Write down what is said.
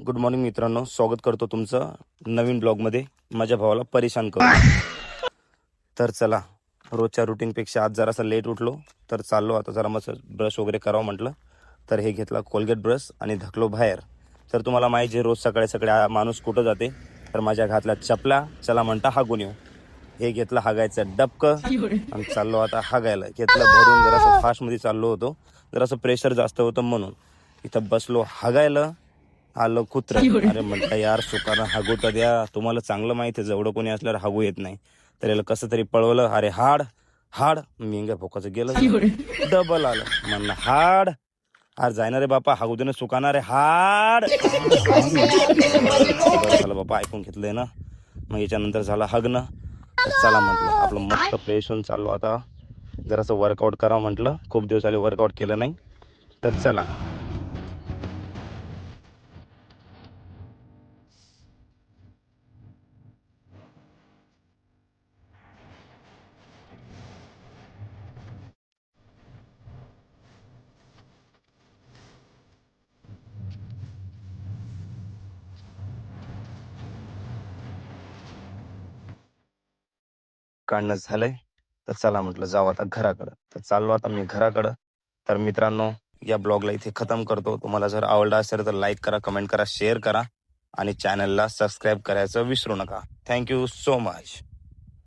Good morning मित्रांनो, स्वागत करतो तुमचं नवीन ब्लॉगमध्ये. माझ्या भावाला परेशान करू. तर चला, रोजच्या रुटीनपेक्षा आज जरासा लेट उठलो, तर चाललो आता जरा मस्त ब्रश वगैरे करावं म्हटलं. तर हे घेतला कोलगेट ब्रश आणि धकलो बाहेर. तर तुम्हाला माहिती आहे रोज सकाळी सकाळी माणूस कुठं जाते, तर माझ्या घातल्या चपला चला म्हणता हागून येऊ. हे घेतलं हागायचं डबकं आणि चाललो आता हागायला. घेतलं भरून, जरासं फास्टमध्ये चाललो होतो, जरासं प्रेशर जास्त होतं म्हणून. इथं बसलो हागायला, आलं कुत्र. अरे म्हटलं यार सुकानं हागू तर द्या, तुम्हाला चांगलं माहिती आहे जवळं कोणी असल्यावर हागू येत नाही. तर याला कसं तरी पळवलं. अरे हाड हाड, मेंग्या भोकाचं गेलं. डबल आलं म्हणलं हाड. अरे जायना रे बापा, हागू दे ना सुकाना रे हाड. बरं झालं बापा ऐकून घेतलंय ना. मग याच्यानंतर झालं हगणं. तर चला म्हटलं आपलं मस्त फ्रेश होऊन चाललो आता जरासं वर्कआउट करावं म्हटलं. खूप दिवस झाले वर्कआउट केलं नाही. तर चला. काढणं झालंय. तर चला म्हटलं जाऊ आता घराकडं. तर चाललो आता मी घराकडं. तर मित्रांनो, या ब्लॉगला इथे खतम करतो. तुम्हाला जर आवडला असेल तर लाईक करा, कमेंट करा, शेअर करा आणि चॅनलला सबस्क्राईब करायचं विसरू नका. Thank you so much.